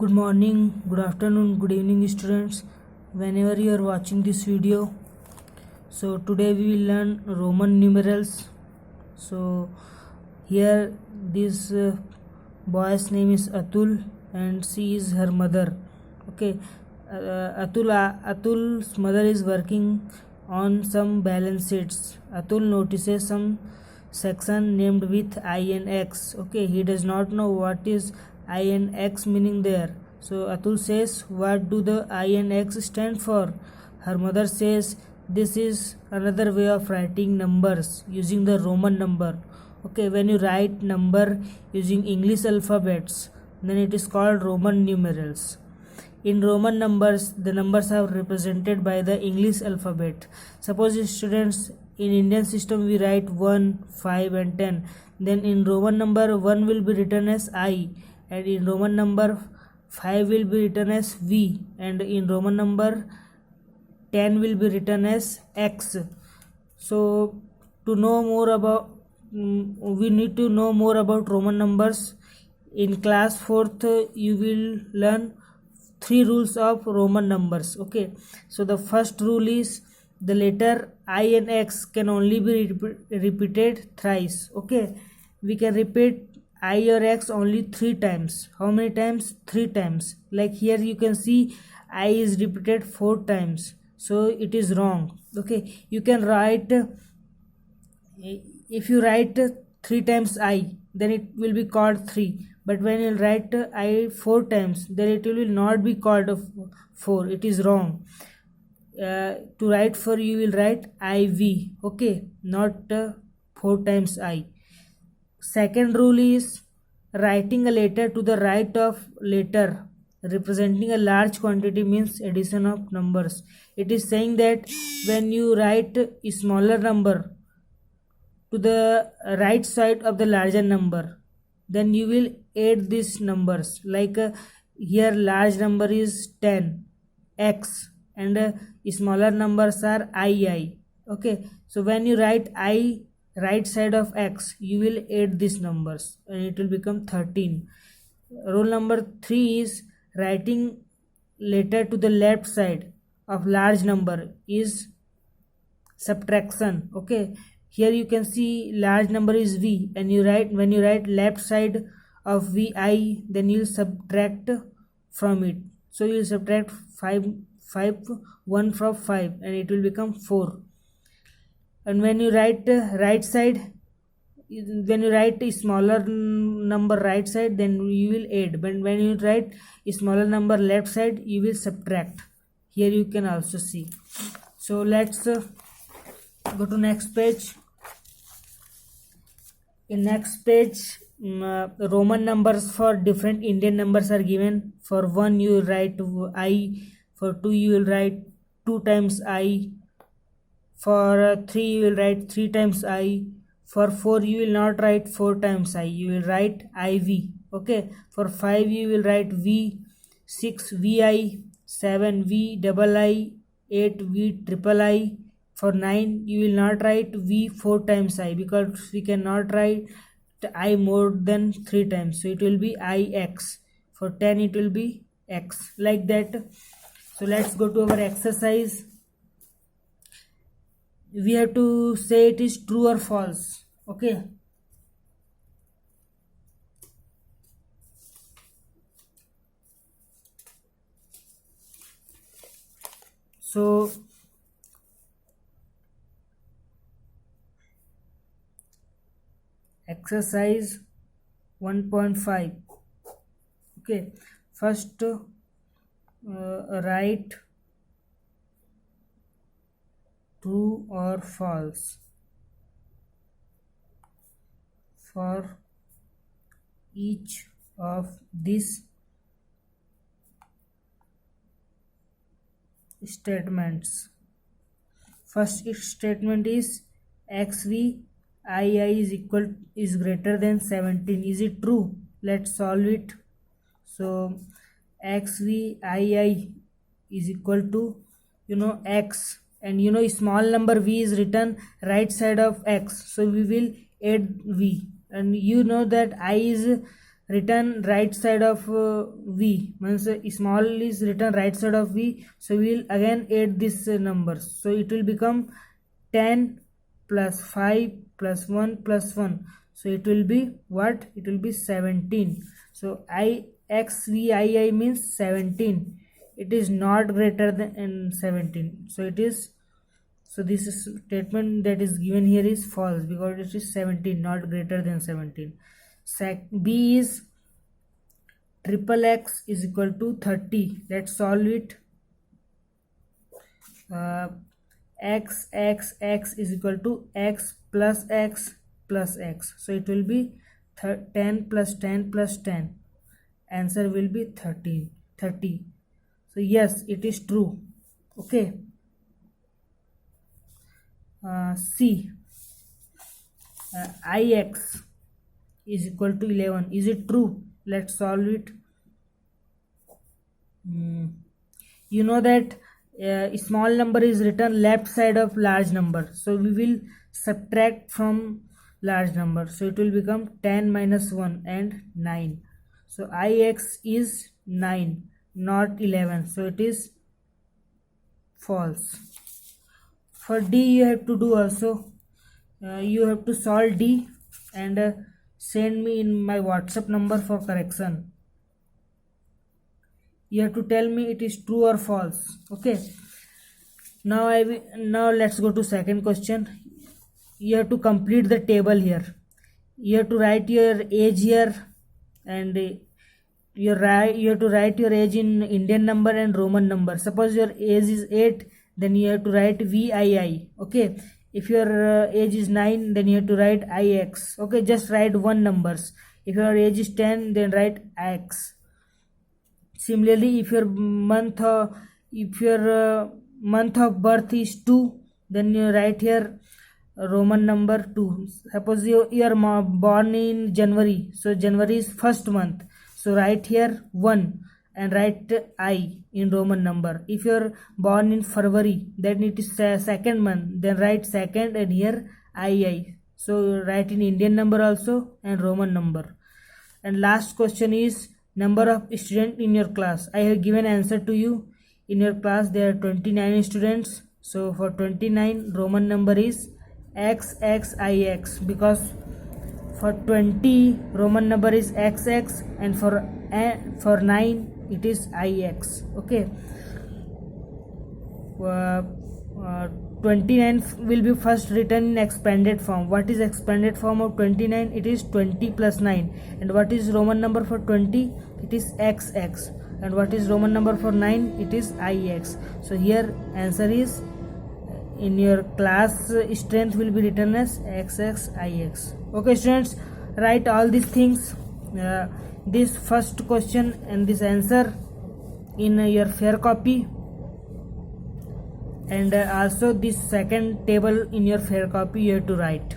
Good morning, good afternoon, good evening students, whenever you are watching this video. So today we will learn Roman numerals. So here this boy's name is Atul and she is her mother. Okay, Atul's mother is working on some balance sheets. Atul notices some section named with I and X. Okay, he does not know what is I and X meaning there. So Atul says, what do the I and X stand for? Her mother says, this is another way of writing numbers using the Roman number. Okay, when you write number using English alphabets, then it is called Roman numerals. In Roman numbers, the numbers are represented by the English alphabet. Suppose students, in Indian system we write 1, 5 and 10. Then in Roman number 1 will be written as I, and in Roman number 5 will be written as V, and in Roman number 10 will be written as X. So to know more about we need to know more about Roman numbers. In class 4th you will learn 3 rules of Roman numbers. Okay, so the first rule is the letter I and X can only be repeated thrice. Okay, we can repeat I or X only 3 times. How many times? 3 times. Like here you can see I is repeated 4 times, so it is wrong. Okay, you can write, if you write 3 times I, then it will be called 3, but when you write I 4 times, then it will not be called 4. It is wrong. To write 4 you will write IV. Okay, not 4 times I. Second rule is writing a letter to the right of letter representing a large quantity means addition of numbers. It is saying that when you write a smaller number to the right side of the larger number, then you will add these numbers. Like here large number is 10 X and smaller numbers are II. Okay, so when you write I right side of X, you will add these numbers and it will become 13. Rule number 3 is writing letter to the left side of large number is subtraction. Okay, here you can see large number is V, and when you write left side of VI, then you subtract from it. So you subtract 1 from 5 and it will become 4. And when you write right side, when you write a smaller number right side, then you will add, but when you write a smaller number left side, you will subtract. Here you can also see. So let's go to next page. In next page, Roman numbers for different Indian numbers are given. For 1 you will write I, for 2 you will write 2 times I, for 3 you will write 3 times I, for 4 you will not write 4 times I, you will write IV. Okay, for 5 you will write V, 6 VI, 7 V double I, 8 V triple I. For 9 you will not write V 4 times I, because we cannot write I more than 3 times, so it will be IX. For 10 it will be X, like that. So let's go to our exercise. We have to say it is true or false. Okay, so exercise 1.5. okay, first write true or false for each of these statements. First statement is XV II is greater than 17. Is it true? Let's solve it. So XV II is equal to X, and small number V is written right side of X, so we will add V, and you know that I is written right side of v, means small is written right side of v, so we will again add this numbers, so it will become 10 plus 5 plus 1 plus 1, so it will be what? It will be 17. So ixvii means 17, it is not greater than 17, so it is, so this is statement that is given here is false because it is 17, not greater than 17. B is triple x is equal to 30. Let's solve it. X is equal to x plus x plus x. So it will be 10 plus 10 plus 10. Answer will be 30. So yes, it is true. Okay. C. Ix is equal to 11. Is it true? Let's solve it. You know that small number is written left side of large number, so we will subtract from large number, so it will become 10 minus 1 and 9. So ix is 9, not 11, so it is false. For D you have to do also, you have to solve D and send me in my WhatsApp number for correction. You have to tell me it is true or false. Okay. Now let's go to second question. You have to complete the table here. You have to write your age here, and you have to write your age in Indian number and Roman number. Suppose your age is 8, then you have to write VII. Okay. If your age is 9, then you have to write IX. Okay, just write one numbers. If your age is 10, then write X. Similarly, if your month of birth is 2, then you write here Roman number 2. Suppose you are born in January, so January is first month, so write here 1 and write I in Roman number. If you are born in February, then it is second month, then write second and here II. So write in Indian number also and Roman number. And last question is number of students in your class. I have given answer to you. In your class there are 29 students, so for 29 Roman number is XXIX, because for 20 Roman number is XX, and for 9 it is IX. Okay. 29 will be first written in expanded form. What is expanded form of 29? It is 20 plus 9. And what is Roman number for 20? It is XX. And what is Roman number for 9? It is IX. So here answer is, in your class strength will be written as XXIX. Okay students, write all these things, this first question and this answer in your fair copy, and also this second table in your fair copy you have to write.